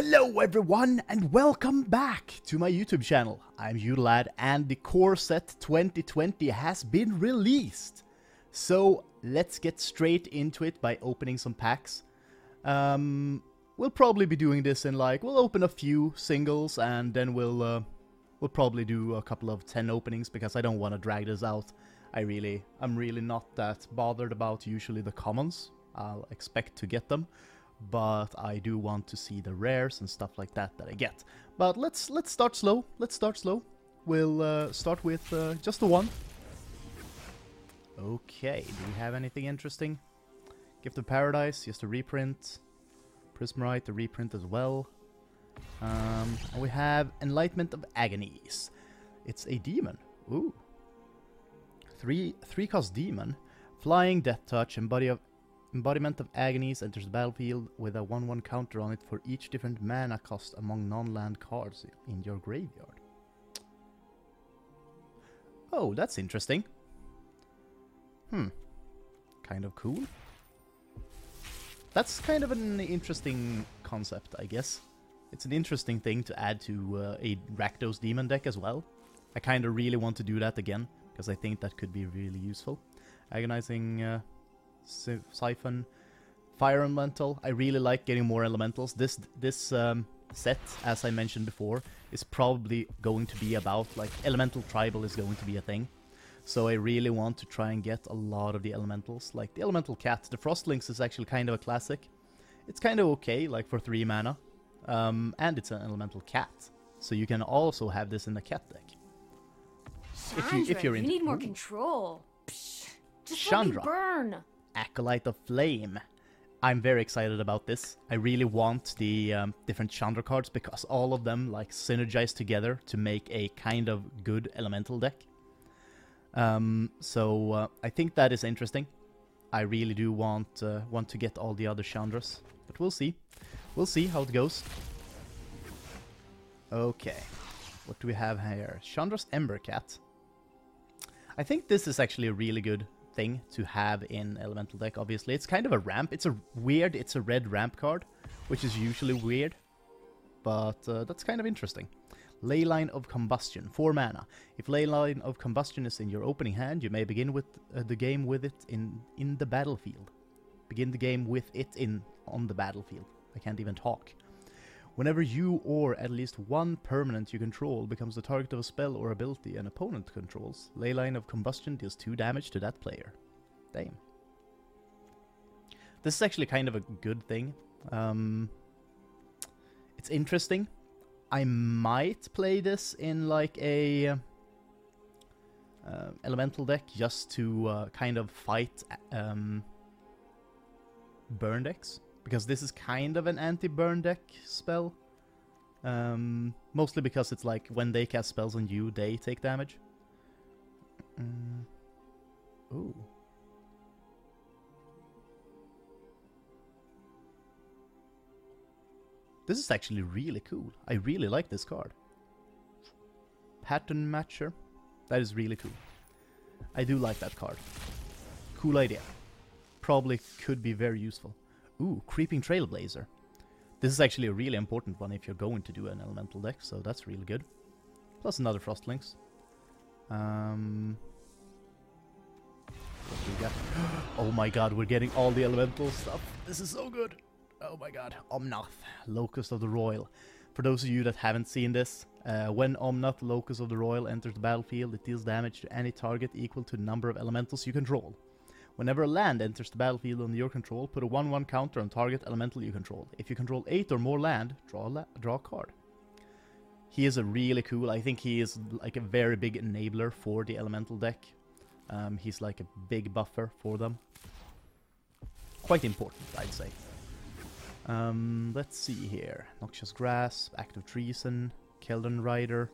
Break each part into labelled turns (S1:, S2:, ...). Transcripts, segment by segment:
S1: Hello everyone and welcome back to my YouTube channel. I'm Udalad and the core set 2020 has been released. So let's get straight into it by opening some packs. We'll probably be doing this in we'll open a few singles and then we'll probably do a couple of 10 openings because I don't want to drag this out. I'm really not that bothered about usually the commons. I'll expect to get them. But I do want to see the rares and stuff like that I get. But let's start slow. We'll start with just the one. Okay, do we have anything interesting? Gift of Paradise, just a reprint. Prismarite, the reprint as well. And we have Enlightenment of Agonies. It's a demon. Ooh. 3-cost demon. Flying, Death Touch, Embodiment of Agonies enters the battlefield with a 1/1 counter on it for each different mana cost among non-land cards in your graveyard. Oh, that's interesting. Kind of cool. That's kind of an interesting concept, I guess. It's an interesting thing to add to a Rakdos demon deck as well. I kind of really want to do that again, because I think that could be really useful. Agonizing... Siphon, Fire Elemental. I really like getting more elementals. This set, as I mentioned before, is probably going to be about, Elemental Tribal is going to be a thing. So I really want to try and get a lot of the elementals. Like the Elemental Cat. The Frostlings is actually kind of a classic. It's kind of okay, for 3 mana. And it's an Elemental Cat. So you can also have this in the cat deck.
S2: Chandra,
S1: if you're
S2: you
S1: into...
S2: need more control. Psh, just
S1: Chandra.
S2: let me burn.
S1: Acolyte of Flame. I'm very excited about this. I really want the different Chandra cards because all of them synergize together to make a kind of good elemental deck. So I think that is interesting. I really do want to get all the other Chandras, but we'll see. We'll see how it goes. Okay, what do we have here? Chandra's Ember Cat. I think this is actually a really good thing to have in elemental deck. Obviously it's kind of a ramp. It's a red ramp card, which is usually weird, but that's kind of interesting. Leyline of Combustion, 4 mana. If Leyline of Combustion is in your opening hand, you may begin with the game with it in the battlefield. Begin the game with it on the battlefield. I can't even talk. Whenever you or at least one permanent you control becomes the target of a spell or ability an opponent controls, Leyline of Combustion deals 2 damage to that player. Damn. This is actually kind of a good thing. It's interesting. I might play this in a elemental deck just to kind of fight burn decks. Because this is kind of an anti-burn deck spell. Mostly because it's when they cast spells on you, they take damage. Ooh. This is actually really cool. I really like this card. Pattern Matcher. That is really cool. I do like that card. Cool idea. Probably could be very useful. Ooh, Creeping Trailblazer. This is actually a really important one if you're going to do an elemental deck, so that's really good. Plus another Frostlings. What do we got? Oh my god, we're getting all the elemental stuff. This is so good. Oh my god. Omnath, Locust of the Royal. For those of you that haven't seen this, when Omnath, Locust of the Royal, enters the battlefield, it deals damage to any target equal to the number of elementals you control. Whenever a land enters the battlefield under your control, put a 1/1 counter on target elemental you control. If you control 8 or more land, draw a card. He is a really cool... I think he is a very big enabler for the elemental deck. He's a big buffer for them. Quite important, I'd say. Let's see here. Noxious Grasp, Act of Treason, Keldon Rider.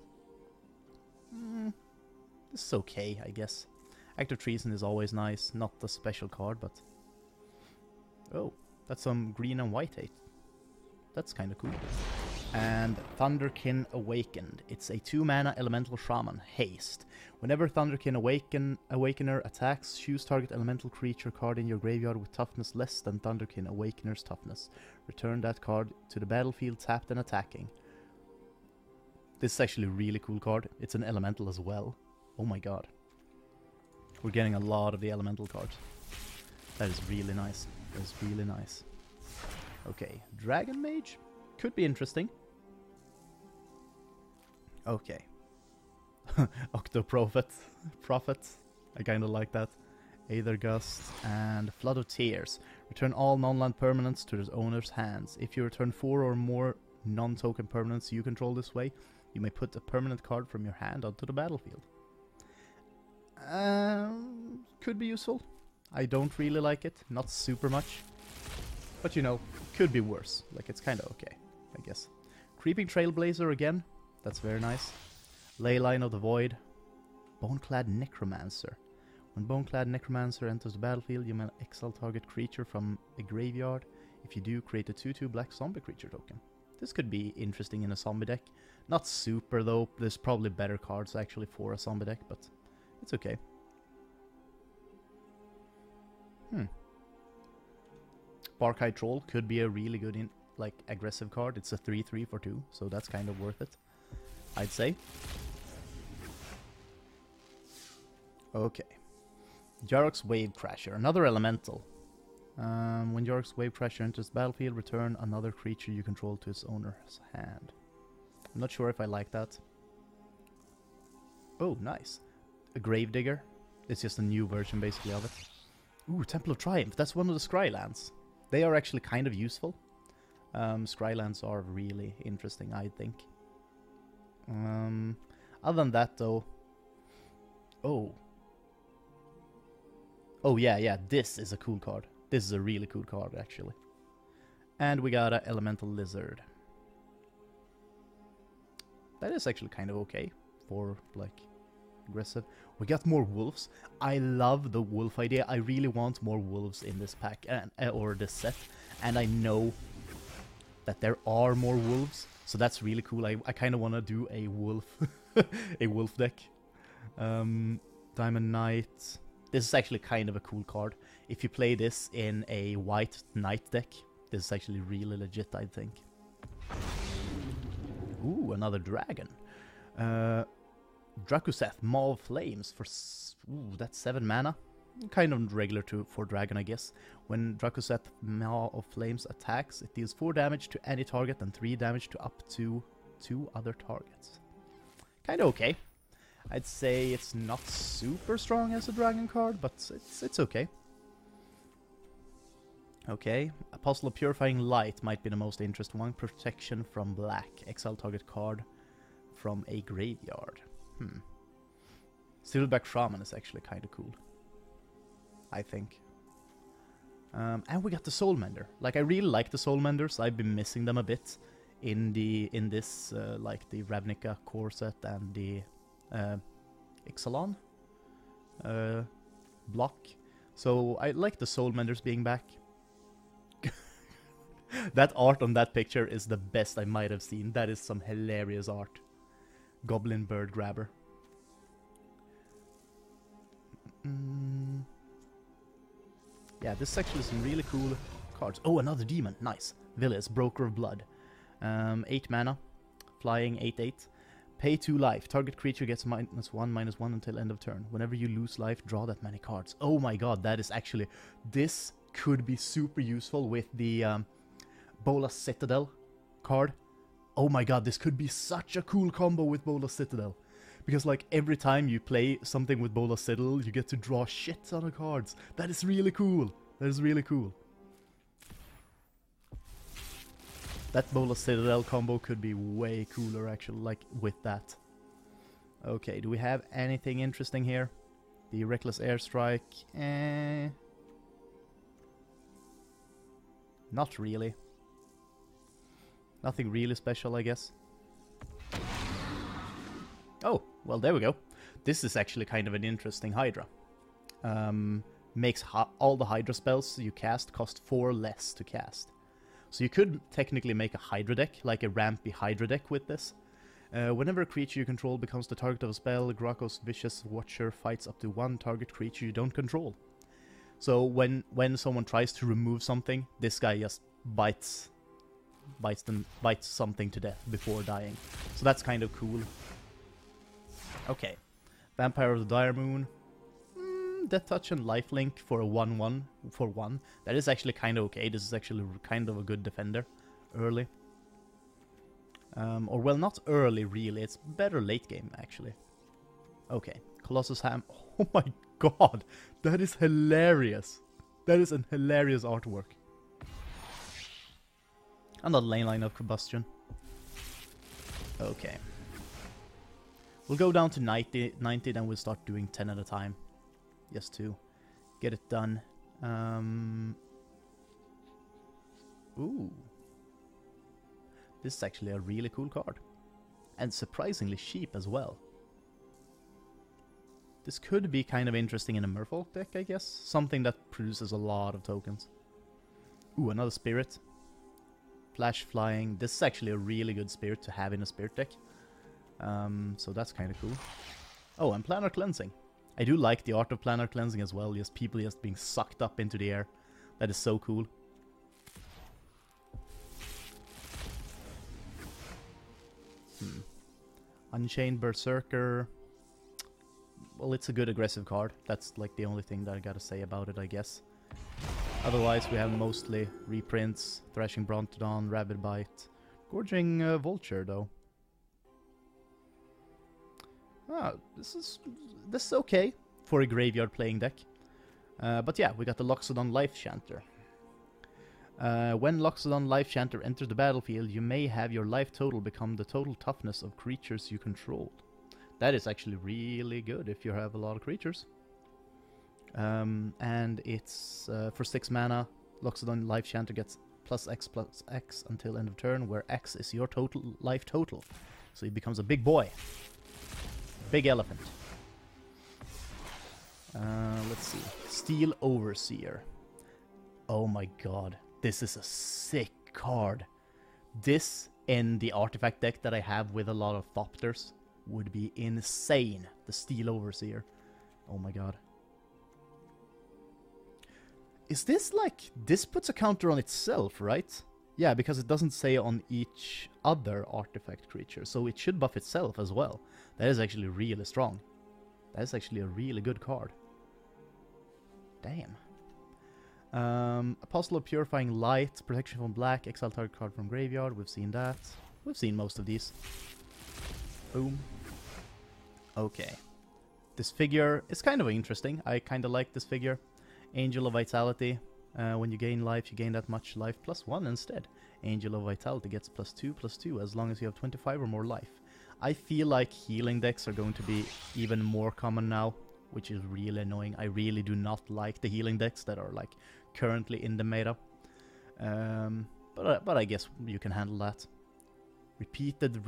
S1: This is okay, I guess. Act of Treason is always nice, not a special card, but... Oh, that's some green and white hate. That's kind of cool. And Thunderkin Awakened. It's a 2-mana elemental shaman. Haste. Whenever Thunderkin Awakener attacks, choose target elemental creature card in your graveyard with toughness less than Thunderkin Awakener's toughness. Return that card to the battlefield tapped and attacking. This is actually a really cool card. It's an elemental as well. Oh my god. We're getting a lot of the elemental cards. That is really nice. That is really nice. Okay, Dragon Mage. Could be interesting. Okay. Octoprophet. Prophet. I kinda like that. Aether Gust and Flood of Tears. Return all non-land permanents to their owner's hands. If you return 4 or more non-token permanents you control this way, you may put a permanent card from your hand onto the battlefield. Could be useful. I don't really like it. Not super much. But you know, could be worse. Like, it's kinda okay, I guess. Creeping Trailblazer again. That's very nice. Leyline of the Void. Boneclad Necromancer. When Boneclad Necromancer enters the battlefield, you may exile target creature from a graveyard. If you do, create a 2/2 black zombie creature token. This could be interesting in a zombie deck. Not super though, there's probably better cards actually for a zombie deck, but it's okay. Barkeye Troll could be a really good aggressive card. It's a 3/3 for 2, so that's kind of worth it, I'd say. Okay. Jarok's Wave Crasher, another elemental. When Jarok's Wave Crasher enters the battlefield, return another creature you control to its owner's hand. I'm not sure if I like that. Oh, nice. A Gravedigger. It's just a new version, basically, of it. Ooh, Temple of Triumph. That's one of the Scrylands. They are actually kind of useful. Scrylands are really interesting, I think. Other than that, though... Oh, yeah, this is a cool card. This is a really cool card, actually. And we got an Elemental Lizard. That is actually kind of okay for, like, aggressive. We got more wolves. I love the wolf idea. I really want more wolves in this pack, or this set. And I know that there are more wolves, so that's really cool. I kind of want to do a wolf, a wolf deck. Diamond Knight. This is actually kind of a cool card. If you play this in a white knight deck, this is actually really legit, I think. Ooh, another dragon. Drakuseth, Maw of Flames for... Ooh, that's 7 mana. Kind of regular for dragon, I guess. When Drakuseth, Maw of Flames attacks, it deals 4 damage to any target and 3 damage to up to 2 other targets. Kind of okay. I'd say it's not super strong as a dragon card, but it's okay. Okay, Apostle of Purifying Light might be the most interesting one. Protection from black. Exile target card from a graveyard. Silverback Shaman is actually kind of cool, I think. And we got the Soulmender. Like, I really like the Soulmenders. I've been missing them a bit in this like the Ravnica core set and the Ixalan block. So I like the Soulmenders being back. That art on that picture is the best I might have seen. That is some hilarious art. Goblin Bird Grabber. Yeah, this is actually some really cool cards. Oh, another demon. Nice. Villas, Broker of Blood. 8 mana. Flying 8/8. Pay 2 life. Target creature gets -1/-1 until end of turn. Whenever you lose life, draw that many cards. Oh my god, that is actually... This could be super useful with the Bolas Citadel card. Oh my god, this could be such a cool combo with Bolas Citadel. Because, like, every time you play something with Bolas Citadel, you get to draw shit ton of cards. That is really cool. That is really cool. That Bolas Citadel combo could be way cooler, actually, like, with that. Okay, do we have anything interesting here? The Reckless Airstrike, not really. Nothing really special, I guess. Oh, well, there we go. This is actually kind of an interesting Hydra. Makes all the Hydra spells you cast cost 4 less to cast. So you could technically make a Hydra deck, like a rampy Hydra deck with this. Whenever a creature you control becomes the target of a spell, Grako's Vicious Watcher fights up to one target creature you don't control. So when someone tries to remove something, this guy just bites something to death before dying. So that's kind of cool. Okay. Vampire of the Dire Moon. Death Touch and Lifelink for a 1/1 for 1. That is actually kind of okay. This is actually kind of a good defender early. Or, well, not early, really. It's better late game, actually. Okay. Colossus Ham. Oh my god! That is hilarious! That is an hilarious artwork. Another lane line of Combustion. Okay. We'll go down to 90, then we'll start doing 10 at a time. Just to get it done. Ooh. This is actually a really cool card. And surprisingly cheap as well. This could be kind of interesting in a Merfolk deck, I guess. Something that produces a lot of tokens. Ooh, another Spirit. Flash Flying. This is actually a really good Spirit to have in a Spirit deck. So that's kind of cool. Oh, and Planar Cleansing. I do like the art of Planar Cleansing as well. Just people just being sucked up into the air. That is so cool. Unchained Berserker. Well, it's a good aggressive card. That's like the only thing that I gotta say about it, I guess. Otherwise, we have mostly reprints. Thrashing Brontodon, Rabid Bite. Gorging Vulture, though. Ah, this is okay for a graveyard playing deck. But yeah, we got the Loxodon Life Chanter. When Loxodon Life Chanter enters the battlefield, you may have your life total become the total toughness of creatures you control. That is actually really good if you have a lot of creatures. And it's for 6 mana, Loxodon Life Chanter gets +X until end of turn, where X is your total life total. So he becomes a big boy. Big elephant. Let's see. Steel Overseer. Oh my god. This is a sick card. This in the artifact deck that I have with a lot of Thopters would be insane. The Steel Overseer. Oh my god. Is this like... This puts a counter on itself, right? Yeah, because it doesn't say on each other artifact creature. So it should buff itself as well. That is actually really strong. That is actually a really good card. Damn. Apostle of Purifying Light, Protection from Black, exile target card from graveyard. We've seen that. We've seen most of these. Boom. Okay. This figure is kind of interesting. I kind of like this figure. Angel of Vitality. When you gain life, you gain that much life +1 instead. Angel of Vitality gets +2/+2 as long as you have 25 or more life. I feel like healing decks are going to be even more common now, which is really annoying. I really do not like the healing decks that are like currently in the meta. But I guess you can handle that. Repeated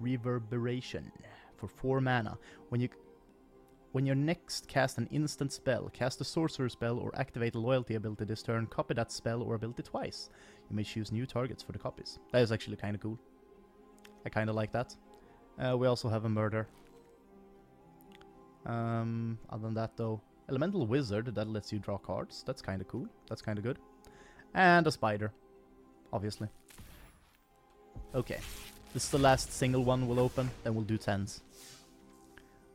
S1: Reverberation for 4 mana. When you next cast an instant spell, cast a sorcerer spell, or activate a loyalty ability this turn, copy that spell or ability twice. You may choose new targets for the copies. That is actually kind of cool. I kind of like that. We also have a Murder. Other than that, though, Elemental Wizard, that lets you draw cards. That's kind of cool. That's kind of good. And a Spider, obviously. Okay, this is the last single one we'll open, then we'll do 10s.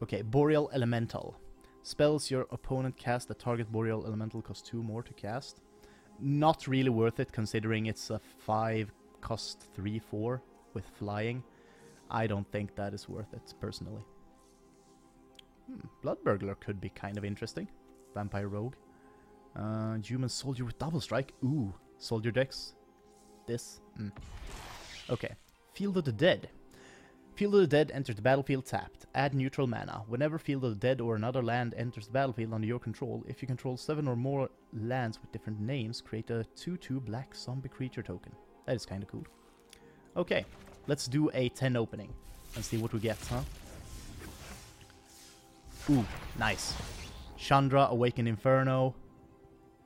S1: Okay, Boreal Elemental. Spells your opponent cast that target Boreal Elemental cost 2 more to cast. Not really worth it, considering it's a 5 cost 3/4 with flying. I don't think that is worth it, personally. Blood Burglar could be kind of interesting. Vampire Rogue. Human Soldier with Double Strike. Ooh, Soldier decks. This. Okay. Field of the Dead. Field of the Dead enters the battlefield tapped. Add neutral mana. Whenever Field of the Dead or another land enters the battlefield under your control, if you control 7 or more lands with different names, create a 2/2 black zombie creature token. That is kind of cool. Okay, let's do a 10 opening and see what we get, huh? Ooh, nice. Chandra, Awakened Inferno.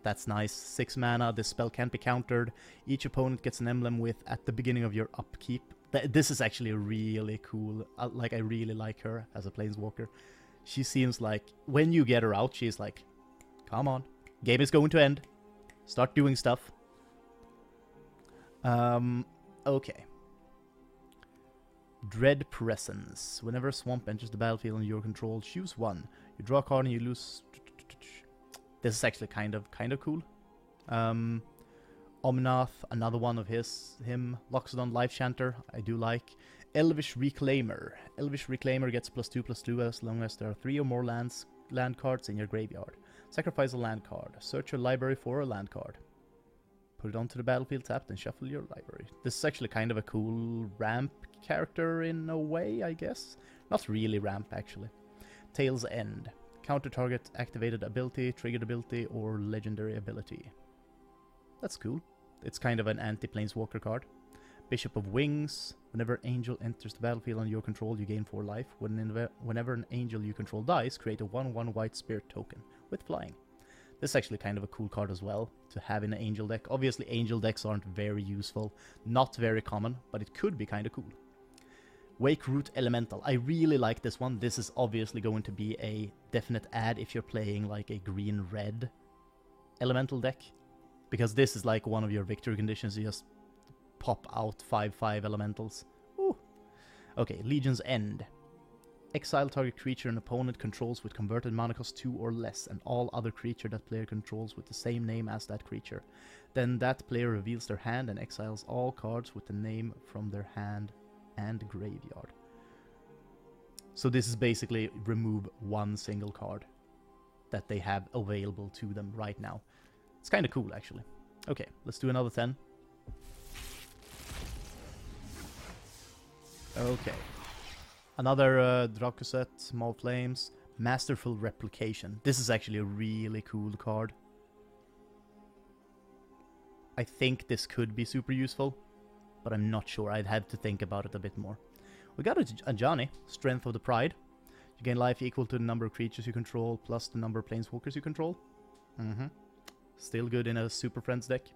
S1: That's nice. 6 mana, this spell can't be countered. Each opponent gets an emblem with at the beginning of your upkeep. This is actually really cool. Like, I really like her as a planeswalker. She seems like, when you get her out, she's like, come on, game is going to end. Start doing stuff. Okay. Dread Presence. Whenever a swamp enters the battlefield under your control, choose one. You draw a card and you lose... This is actually kind of cool. Omnath, another one of him. Loxodon Life Chanter, I do like. Elvish Reclaimer. Elvish Reclaimer gets +2/+2 as long as there are 3 or more land cards in your graveyard. Sacrifice a land card. Search your library for a land card. Put it onto the battlefield tapped and shuffle your library. This is actually kind of a cool ramp character in a way, I guess. Not really ramp, actually. Tail's End. Counter target activated ability, triggered ability, or legendary ability. That's cool. It's kind of an anti-planeswalker card. Bishop of Wings. Whenever an angel enters the battlefield under your control, you gain 4 life. Whenever an angel you control dies, create a 1/1 white spirit token with flying. This is actually kind of a cool card as well to have in an angel deck. Obviously, angel decks aren't very useful. Not very common, but it could be kind of cool. Wake Root Elemental. I really like this one. This is obviously going to be a definite add if you're playing like a green-red elemental deck. Because this is like one of your victory conditions. You just pop out 5/5 elementals. Ooh. Okay, Legion's End. Exile target creature an opponent controls with converted mana cost 2 or less, and all other creature that player controls with the same name as that creature. Then that player reveals their hand and exiles all cards with the name from their hand and graveyard. So this is basically remove one single card that they have available to them right now. It's kind of cool, actually. Okay, let's do another 10. Okay. Another Dracoset, Maul Flames, Masterful Replication. This is actually a really cool card. I think this could be super useful, but I'm not sure. I'd have to think about it a bit more. We got a Johnny, Strength of the Pride. You gain life equal to the number of creatures you control plus the number of planeswalkers you control. Still good in a Super Friends deck.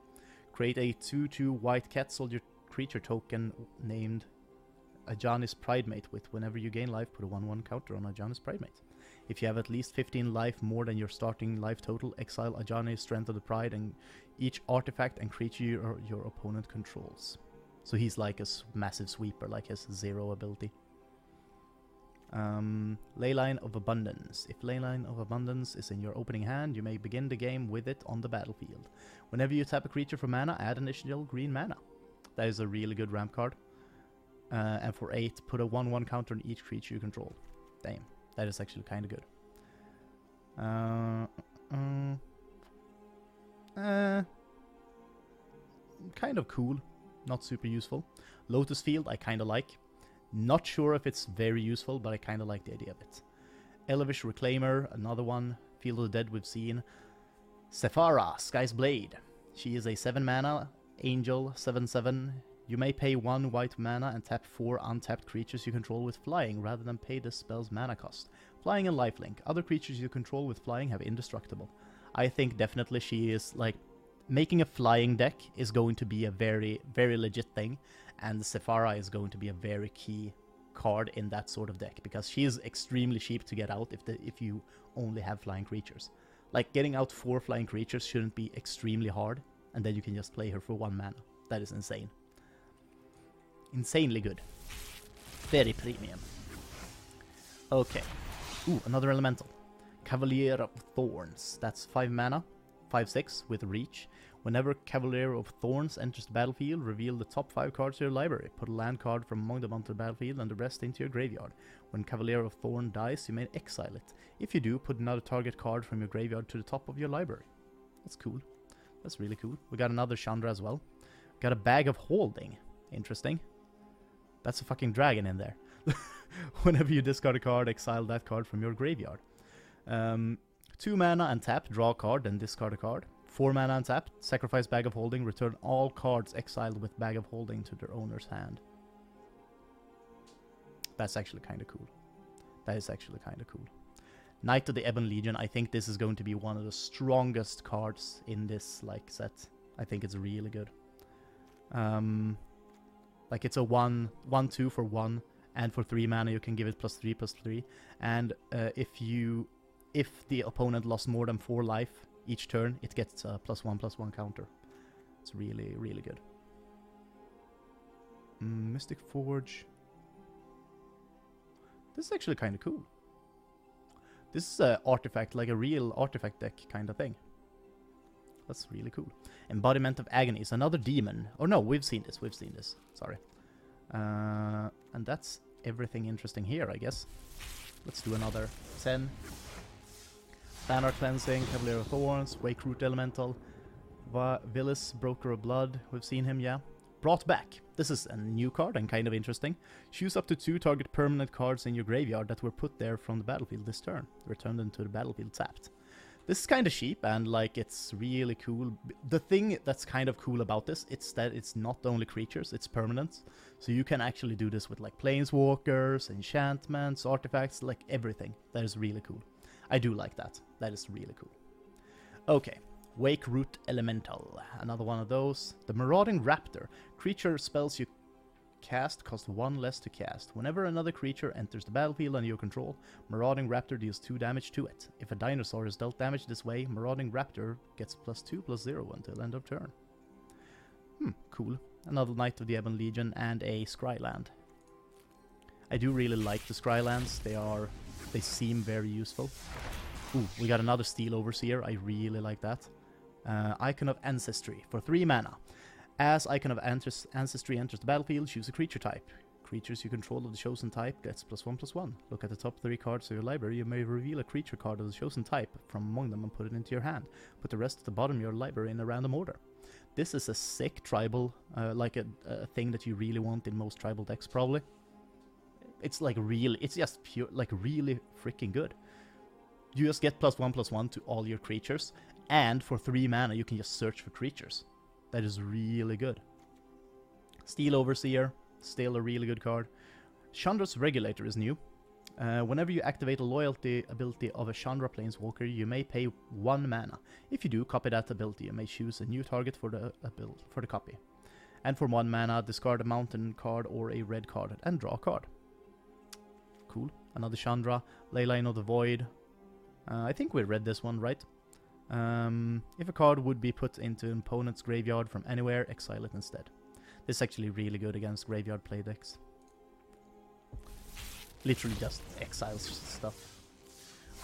S1: Create a 2/2 white cat soldier creature token named Ajani's Pridemate with whenever you gain life, put a 1/1 counter on Ajani's Pridemate. If you have at least 15 life more than your starting life total, exile Ajani's Strength of the Pride and each artifact and creature your opponent controls. So he's like a massive sweeper, like his 0 ability. Leyline of Abundance. If Leyline of Abundance is in your opening hand, you may begin the game with it on the battlefield. Whenever you tap a creature for mana, add an additional green mana. That is a really good ramp card. And for 8, put a 1/1 counter on each creature you control. Damn, that is actually kind of good. Kind of cool, not super useful. Lotus Field, I kind of like. Not sure if it's very useful, but I kind of like the idea of it. Elvish Reclaimer, another one. Field of the Dead we've seen. Sephara, Sky's Blade. She is a 7 mana, Angel, 7/7. You may pay 1 white mana and tap 4 untapped creatures you control with flying, rather than pay the spell's mana cost. Flying and lifelink. Other creatures you control with flying have indestructible. I think definitely she is, like, making a flying deck is going to be a very, very legit thing, and Sephara is going to be a very key card in that sort of deck, because she is extremely cheap to get out if you only have flying creatures. Like, getting out 4 flying creatures shouldn't be extremely hard, and then you can just play her for 1 mana. That is insane. Insanely good. Very premium. Okay. Ooh, another elemental. Cavalier of Thorns. That's 5 mana, 5/6 with reach. Whenever Cavalier of Thorns enters the battlefield, reveal the top 5 cards to your library. Put a land card from among them onto the battlefield and the rest into your graveyard. When Cavalier of Thorn dies, you may exile it. If you do, put another target card from your graveyard to the top of your library. That's cool. That's really cool. We got another Chandra as well. Got a Bag of Holding. Interesting. That's a fucking dragon in there. Whenever you discard a card, exile that card from your graveyard. 2 mana and tap, draw a card, then discard a card. 4 mana and tap, sacrifice Bag of Holding, return all cards exiled with Bag of Holding to their owner's hand. That's actually kind of cool. That is actually kind of cool. Knight of the Ebon Legion. I think this is going to be one of the strongest cards in this like set. I think it's really good. Like it's a 1/2 for 1, and for 3 mana you can give it +3/+3. And if the opponent lost more than 4 life each turn, it gets a +1/+1 counter. It's really, really good. Mystic Forge. This is actually kind of cool. This is an artifact, like a real artifact deck kind of thing. That's really cool. Embodiment of Agony is another demon. Oh no, we've seen this. Sorry. And that's everything interesting here, I guess. Let's do another 10. Banner Cleansing, Cavalier of Thorns, Wake Root Elemental, Villis, Broker of Blood. We've seen him, yeah. Brought Back. This is a new card and kind of interesting. Choose up to 2 target permanent cards in your graveyard that were put there from the battlefield this turn. Return them to the battlefield tapped. This is kind of cheap and like it's really cool. The thing that's kind of cool about this, it's that it's not only creatures, it's permanents. So you can actually do this with like planeswalkers, enchantments, artifacts, like everything. That is really cool. I do like that. That is really cool. Okay. Wake Root Elemental. Another one of those. The Marauding Raptor. Creature spells you cast cost 1 less to cast. Whenever another creature enters the battlefield under your control, Marauding Raptor deals 2 damage to it. If a dinosaur is dealt damage this way, Marauding Raptor gets +2/+0 until end of turn. Cool. Another Knight of the Ebon Legion and a Scryland. I do really like the Scrylands. They seem very useful. Ooh, we got another Steel Overseer. I really like that. Icon of Ancestry for 3 mana. As Icon of Ancestry enters the battlefield, choose a creature type. Creatures you control of the chosen type gets +1/+1. Look at the top 3 cards of your library. You may reveal a creature card of the chosen type from among them and put it into your hand. Put the rest at the bottom of your library in a random order. This is a sick tribal, like a thing that you really want in most tribal decks, probably. It's like really, it's just pure, like really freaking good. You just get +1/+1 to all your creatures, and for 3 mana you can just search for creatures. That is really good. Steel Overseer, still a really good card. Chandra's Regulator is new. Whenever you activate a loyalty ability of a Chandra Planeswalker, you may pay 1 mana. If you do, copy that ability. You may choose a new target for the copy. And for 1 mana, discard a mountain card or a red card and draw a card. Cool. Another Chandra, Leyline of the Void. I think we read this one, right? If a card would be put into an opponent's graveyard from anywhere, exile it instead. This is actually really good against graveyard play decks. Literally just exiles stuff.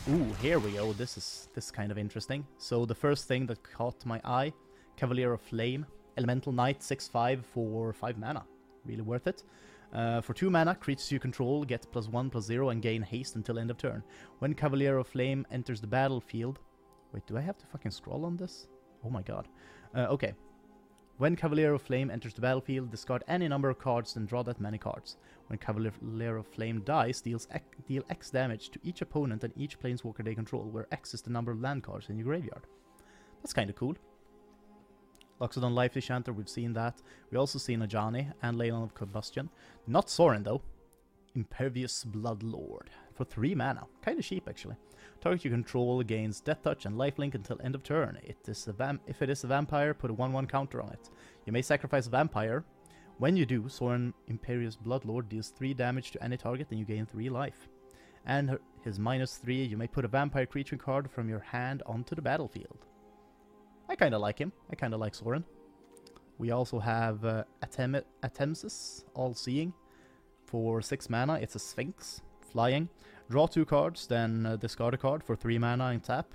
S1: Ooh, here we go. This is kind of interesting. So the first thing that caught my eye, Cavalier of Flame, Elemental Knight, 6/5 for 5 mana. Really worth it. For 2 mana, creatures you control get +1/+0 and gain haste until end of turn. When Cavalier of Flame enters the battlefield... Wait, do I have to fucking scroll on this? Oh my god. Okay. When Cavalier of Flame enters the battlefield, discard any number of cards and draw that many cards. When Cavalier of Flame dies, deal X damage to each opponent and each planeswalker they control, where X is the number of land cards in your graveyard. That's kind of cool. Loxodon Life Enchanter, we've seen that. We also seen Ajani and Leyline of Combustion. Not Sorin though. Impervious Bloodlord for 3 mana. Kind of cheap actually. Target you control gains Death Touch and Lifelink until end of turn. If it is a vampire, put a 1/1 counter on it. You may sacrifice a vampire. When you do, Sorin Imperious Bloodlord deals 3 damage to any target and you gain 3 life. And his -3, you may put a vampire creature card from your hand onto the battlefield. I kind of like him. I kind of like Sorin. We also have Atemsis, All-Seeing. For 6 mana, it's a Sphinx, flying. Draw 2 cards, then discard a card for 3 mana and tap.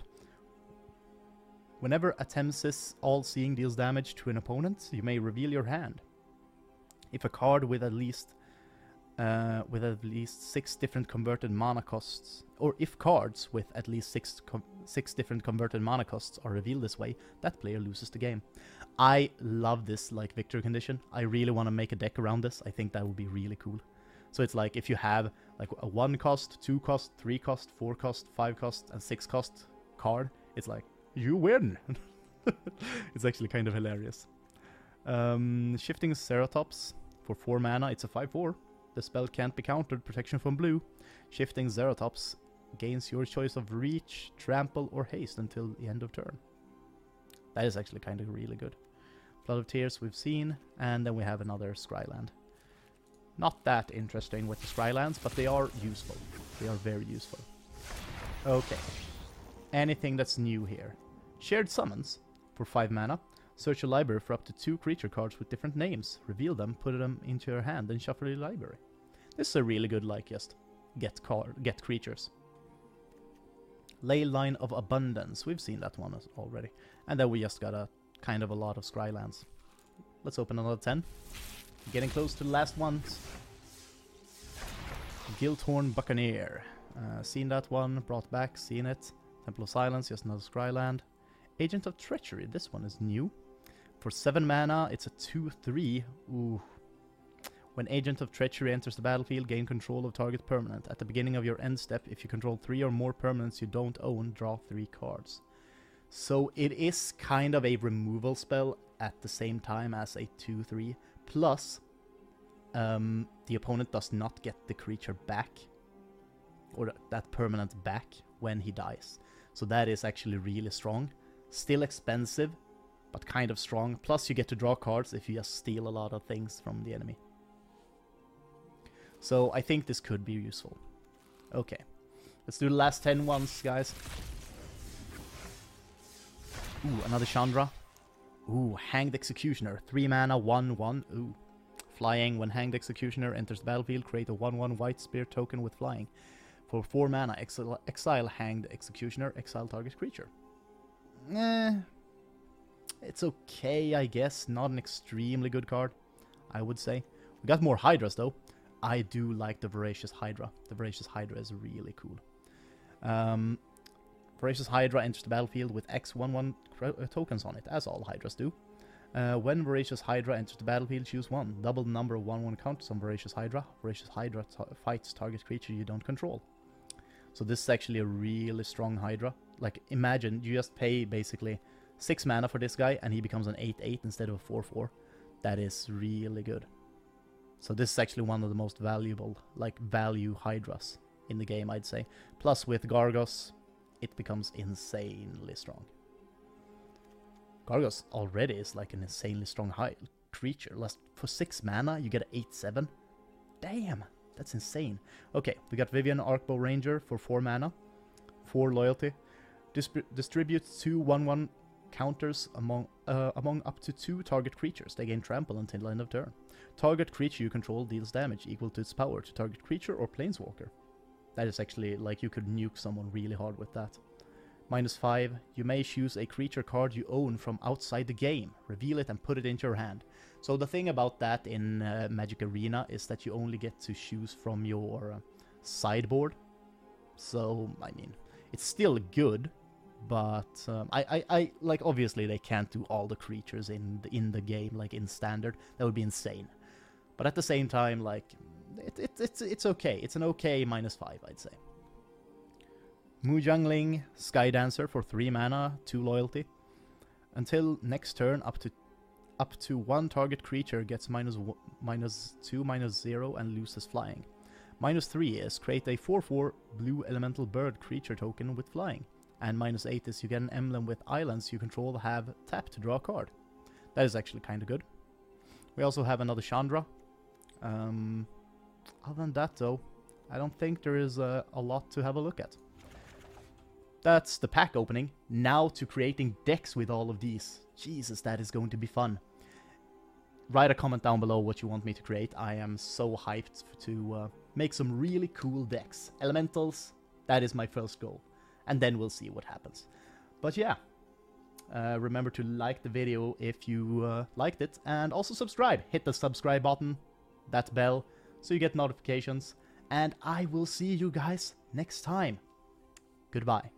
S1: Whenever Atemsis All-Seeing deals damage to an opponent, you may reveal your hand. If a card with at least 6 different converted mana costs, or if cards with at least 6 different converted mana costs are revealed this way, that player loses the game. I love this like victory condition. I really want to make a deck around this. I think that would be really cool. So it's like if you have like a 1 cost, 2 cost, 3 cost, 4 cost, 5 cost, and 6 cost card, it's like, you win! It's actually kind of hilarious. Shifting Ceratops for 4 mana, it's a 5/4. The spell can't be countered, protection from blue. Shifting Ceratops gains your choice of reach, trample, or haste until the end of turn. That is actually kind of really good. Flood of Tears we've seen, and then we have another Scryland. Not that interesting with the Scrylands, but they are useful. They are very useful. Okay. Anything that's new here. Shared Summons for 5 mana. Search your library for up to 2 creature cards with different names. Reveal them, put them into your hand, and shuffle your library. This is a really good, like, just get creatures. Ley Line of Abundance. We've seen that one already. And then we just got a kind of a lot of Scrylands. Let's open another 10. Getting close to the last ones. Gilthorn Buccaneer. Seen that one, brought back, seen it. Temple of Silence, just another Scryland. Agent of Treachery, this one is new. For 7 mana, it's a 2/3. Ooh. When Agent of Treachery enters the battlefield, gain control of target permanent. At the beginning of your end step, if you control 3 or more permanents you don't own, draw 3 cards. So it is kind of a removal spell at the same time as a 2/3. Plus, the opponent does not get the creature back, or that permanent back, when he dies. So that is actually really strong. Still expensive, but kind of strong. Plus you get to draw cards if you just steal a lot of things from the enemy. So I think this could be useful. Okay, let's do the last 10 ones, guys. Ooh, another Chandra. Ooh, Hanged Executioner. 3 mana, 1/1. Ooh. Flying. When Hanged Executioner enters the battlefield, create a 1/1 white spear token with flying. For 4 mana, exile Hanged Executioner, exile target creature. It's okay, I guess. Not an extremely good card, I would say. We got more Hydras, though. I do like the Voracious Hydra. The Voracious Hydra is really cool. Voracious Hydra enters the battlefield with X 1/1 tokens on it, as all Hydras do. When Voracious Hydra enters the battlefield, choose 1. Double the number of 1/1 counters on Voracious Hydra. Voracious Hydra fights target creature you don't control. So this is actually a really strong Hydra. Like, imagine you just pay basically 6 mana for this guy and he becomes an 8/8 instead of a 4/4. That is really good. So this is actually one of the most valuable, like, value Hydras in the game, I'd say. Plus with Gargos, it becomes insanely strong. Gargos already is like an insanely strong creature. For 6 mana, you get an 8/7. Damn, that's insane. Okay, we got Vivian Arcbow Ranger for 4 mana, 4 loyalty. Distributes 2 1/1 counters among up to 2 target creatures. They gain trample until the end of turn. Target creature you control deals damage equal to its power to target creature or planeswalker. That is actually, like, you could nuke someone really hard with that. -5, you may choose a creature card you own from outside the game. Reveal it and put it into your hand. So the thing about that in Magic Arena is that you only get to choose from your sideboard. So, I mean, it's still good, but I like, obviously they can't do all the creatures in the game, like in standard. That would be insane. But at the same time, like, it's okay. It's an okay -5, I'd say. Mujangling Sky Dancer for 3 mana, 2 loyalty. Until next turn, up to 1 target creature gets -2, -0, and loses flying. -3 is create a 4/4 blue elemental bird creature token with flying. And -8 is you get an emblem with islands you control have tap to draw a card. That is actually kind of good. We also have another Chandra. Other than that, though, I don't think there is a lot to have a look at. That's the pack opening. Now to creating decks with all of these. Jesus, that is going to be fun. Write a comment down below what you want me to create. I am so hyped to make some really cool decks. Elementals, that is my first goal. And then we'll see what happens. But yeah, remember to like the video if you liked it. And also subscribe. Hit the subscribe button, that bell, so you get notifications. And I will see you guys next time. Goodbye.